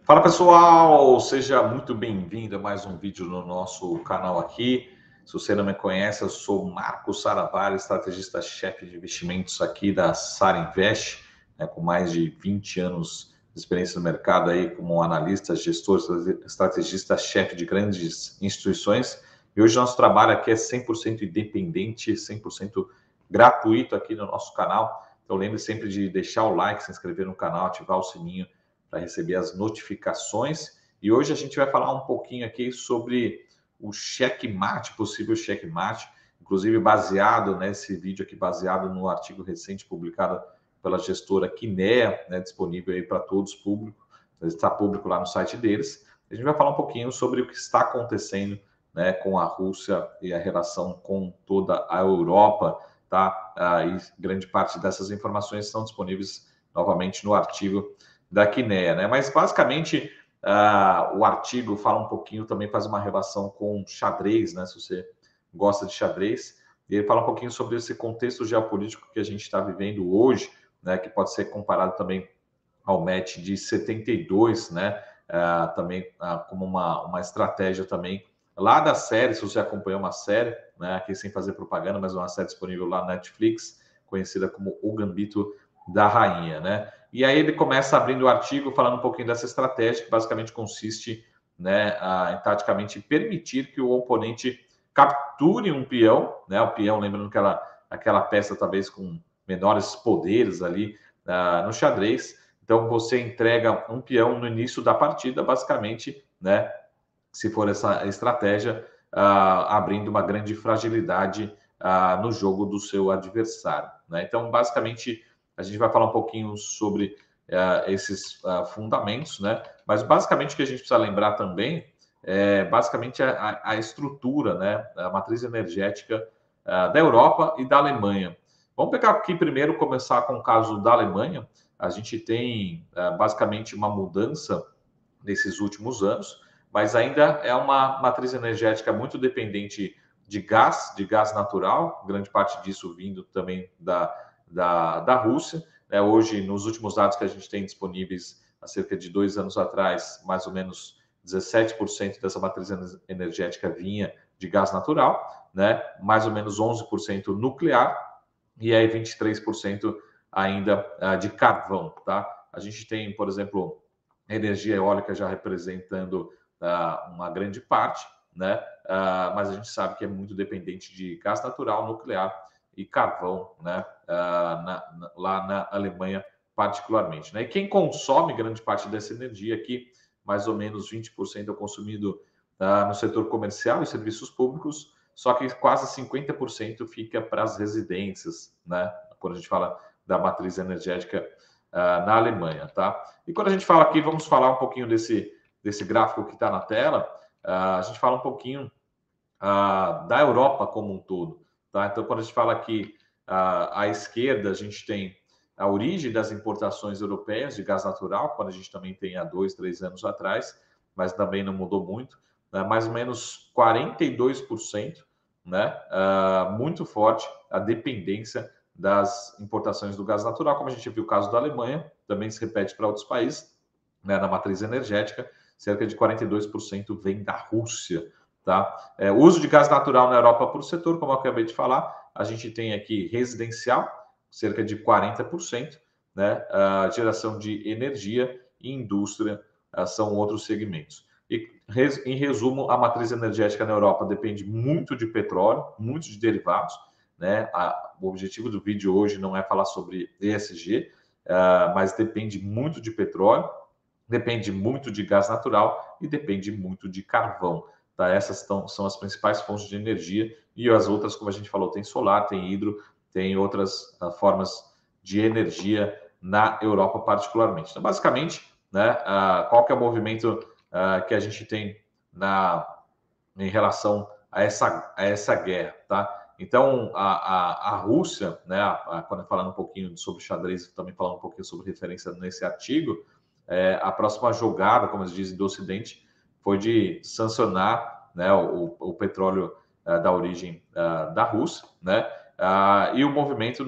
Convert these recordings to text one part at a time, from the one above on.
Fala pessoal, seja muito bem-vindo a mais um vídeo no nosso canal aqui. Se você não me conhece, eu sou Marcos Saravari, estrategista-chefe de investimentos aqui da Sara Invest, né, com mais de 20 anos de experiência no mercado aí como analista, gestor, estrategista-chefe de grandes instituições. E hoje nosso trabalho aqui é 100% independente, 100% gratuito aqui no nosso canal. Então lembre sempre de deixar o like, se inscrever no canal, ativar o sininho para receber as notificações. E hoje a gente vai falar um pouquinho aqui sobre o checkmate, possível checkmate, inclusive baseado nesse vídeo aqui, baseado no artigo recente publicado pela gestora Kinea, né, disponível aí para todos público, está público lá no site deles. A gente vai falar um pouquinho sobre o que está acontecendo, né, com a Rússia e a relação com toda a Europa, tá? E grande parte dessas informações estão disponíveis novamente no artigo da Kinea, né? Mas basicamente o artigo fala um pouquinho, também faz uma relação com xadrez, né? Se você gosta de xadrez, e ele fala um pouquinho sobre esse contexto geopolítico que a gente está vivendo hoje, né? Que pode ser comparado também ao match de 72, né? Também como uma estratégia também lá da série, se você acompanhou uma série, né? Aqui sem fazer propaganda, mas uma série disponível lá na Netflix, conhecida como O Gambito da Rainha, né? E aí ele começa abrindo o artigo falando um pouquinho dessa estratégia, que basicamente consiste, né, em taticamente permitir que o oponente capture um peão, né? O peão, lembrando que aquela peça talvez com menores poderes ali no xadrez. Então você entrega um peão no início da partida, basicamente, né? Se for essa estratégia, abrindo uma grande fragilidade no jogo do seu adversário, né? Então, basicamente, a gente vai falar um pouquinho sobre esses fundamentos, né? Mas basicamente o que a gente precisa lembrar também é basicamente a estrutura, né? A matriz energética da Europa e da Alemanha. Vamos pegar aqui primeiro, começar com o caso da Alemanha. A gente tem basicamente uma mudança nesses últimos anos, mas ainda é uma matriz energética muito dependente de gás natural, grande parte disso vindo também da Rússia. Hoje, nos últimos dados que a gente tem disponíveis, há cerca de 2 anos atrás, mais ou menos 17% dessa matriz energética vinha de gás natural, né? Mais ou menos 11% nuclear, e aí 23% ainda de carvão, tá? A gente tem, por exemplo, energia eólica já representando uma grande parte, né? Mas a gente sabe que é muito dependente de gás natural, nuclear e carvão, né? Lá na Alemanha, particularmente, né? E quem consome grande parte dessa energia aqui, mais ou menos 20% é consumido no setor comercial e serviços públicos, só que quase 50% fica para as residências, né? Quando a gente fala da matriz energética na Alemanha, tá? E quando a gente fala aqui, vamos falar um pouquinho desse gráfico que está na tela, a gente fala um pouquinho da Europa como um todo, tá? Então, quando a gente fala aqui à esquerda, a gente tem a origem das importações europeias de gás natural, quando a gente também tem há 2, 3 anos atrás, mas também não mudou muito, né? Mais ou menos 42%, né? Muito forte a dependência das importações do gás natural, como a gente viu o caso da Alemanha, também se repete para outros países, né? Na matriz energética, cerca de 42% vem da Rússia, tá? O uso de gás natural na Europa por setor, como eu acabei de falar, a gente tem aqui residencial, cerca de 40%, né? A geração de energia e indústria são outros segmentos. E, em resumo, a matriz energética na Europa depende muito de petróleo, muito de derivados, né? O objetivo do vídeo hoje não é falar sobre ESG, mas depende muito de petróleo, depende muito de gás natural e depende muito de carvão. Tá? Essas são as principais fontes de energia, e as outras, como a gente falou, tem solar, tem hidro, tem outras formas de energia na Europa particularmente. Então, basicamente, né, qual que é o movimento que a gente tem em relação a essa guerra, tá? Então, a Rússia, né, quando falando um pouquinho sobre xadrez, também falando um pouquinho sobre referência nesse artigo, a próxima jogada, como eles dizem, do Ocidente, foi de sancionar, né, o petróleo da origem da Rússia, né? E o movimento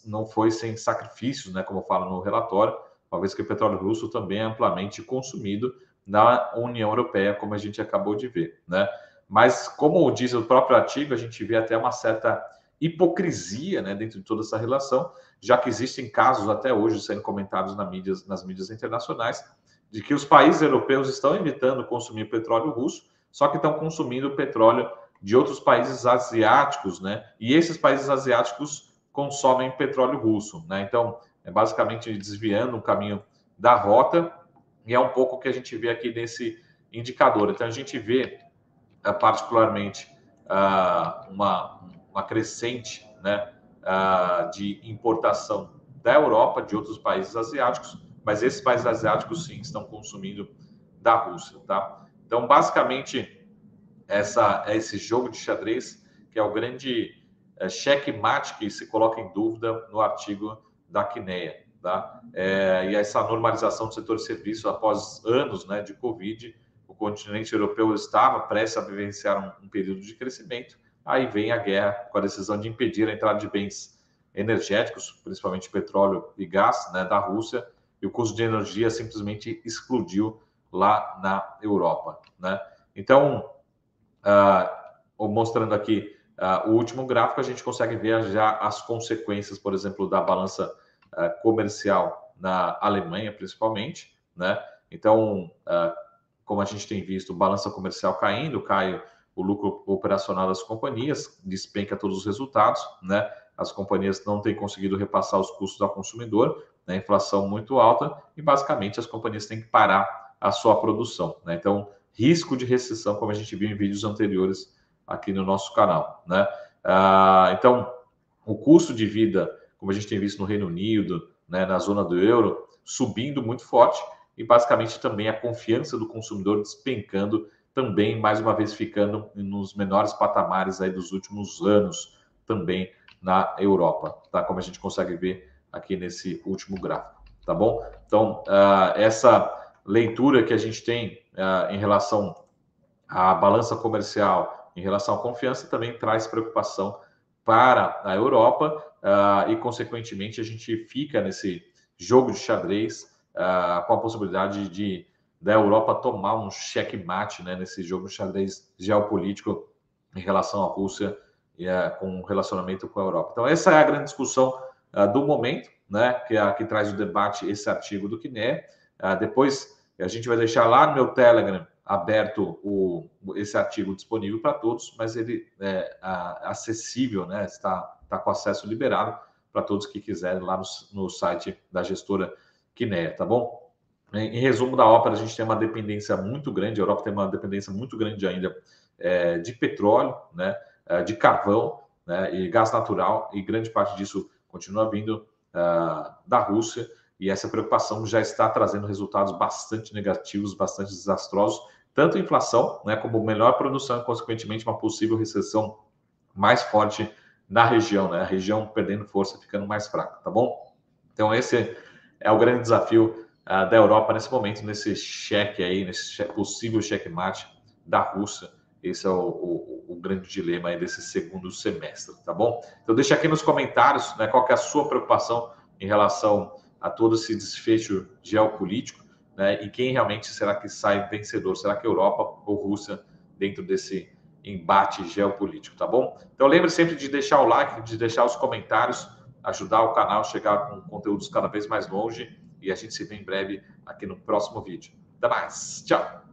não foi sem sacrifícios, né, como fala no relatório, uma vez que o petróleo russo também é amplamente consumido na União Europeia, como a gente acabou de ver, né? Mas, como diz o próprio artigo, a gente vê até uma certa hipocrisia, né, dentro de toda essa relação, já que existem casos até hoje sendo comentados nas mídias internacionais, de que os países europeus estão evitando consumir petróleo russo, só que estão consumindo petróleo de outros países asiáticos, né? E esses países asiáticos consomem petróleo russo, né? Então, é basicamente desviando o caminho da rota, e é um pouco o que a gente vê aqui nesse indicador. Então, a gente vê particularmente uma crescente, né, de importação da Europa, de outros países asiáticos, mas esses países asiáticos sim estão consumindo da Rússia, tá? Então, basicamente, esse jogo de xadrez que é o grande checkmate que se coloca em dúvida no artigo da CNEA, tá? E essa normalização do setor de serviço após anos, né, de Covid, o continente europeu estava prestes a vivenciar um período de crescimento, aí vem a guerra com a decisão de impedir a entrada de bens energéticos, principalmente petróleo e gás, né, da Rússia, e o custo de energia simplesmente explodiu lá na Europa, né? Então, mostrando aqui o último gráfico, a gente consegue ver já as consequências, por exemplo, da balança comercial na Alemanha, principalmente, né? Então, como a gente tem visto, balança comercial caindo, cai o lucro operacional das companhias, despenca todos os resultados, né? As companhias não têm conseguido repassar os custos ao consumidor, né? Inflação muito alta e, basicamente, as companhias têm que parar a sua produção, né? Então, risco de recessão, como a gente viu em vídeos anteriores aqui no nosso canal, né? Então, o custo de vida, como a gente tem visto no Reino Unido, né, na zona do euro, subindo muito forte e basicamente também a confiança do consumidor despencando, também mais uma vez ficando nos menores patamares aí dos últimos anos, também na Europa, tá? Como a gente consegue ver aqui nesse último gráfico, tá bom? Então, essa leitura que a gente tem em relação à balança comercial, em relação à confiança, também traz preocupação para a Europa e, consequentemente, a gente fica nesse jogo de xadrez com a possibilidade da Europa tomar um checkmate, né, nesse jogo de xadrez geopolítico em relação à Rússia e com o relacionamento com a Europa. Então, essa é a grande discussão do momento, né, que traz o debate esse artigo do CNEA. Depois, a gente vai deixar lá no meu Telegram aberto esse artigo disponível para todos, mas ele é acessível, né? Está com acesso liberado para todos que quiserem lá no site da gestora CNEA, tá bom? Em resumo da ópera, a gente tem uma dependência muito grande, a Europa tem uma dependência muito grande ainda de petróleo, né? De carvão, né? E gás natural, e grande parte disso continua vindo da Rússia, e essa preocupação já está trazendo resultados bastante negativos, bastante desastrosos, tanto inflação, né, como menor produção e, consequentemente, uma possível recessão mais forte na região, né, a região perdendo força, ficando mais fraca, tá bom? Então, esse é o grande desafio da Europa nesse momento, nesse cheque aí, nesse possível checkmate da Rússia. Esse é o grande dilema aí desse segundo semestre, tá bom? Então, deixa aqui nos comentários, né, qual que é a sua preocupação em relação a todo esse desfecho geopolítico, né? E quem realmente será que sai vencedor? Será que Europa ou Rússia dentro desse embate geopolítico, tá bom? Então lembre sempre de deixar o like, de deixar os comentários, ajudar o canal a chegar com conteúdos cada vez mais longe, e a gente se vê em breve aqui no próximo vídeo. Até mais, tchau!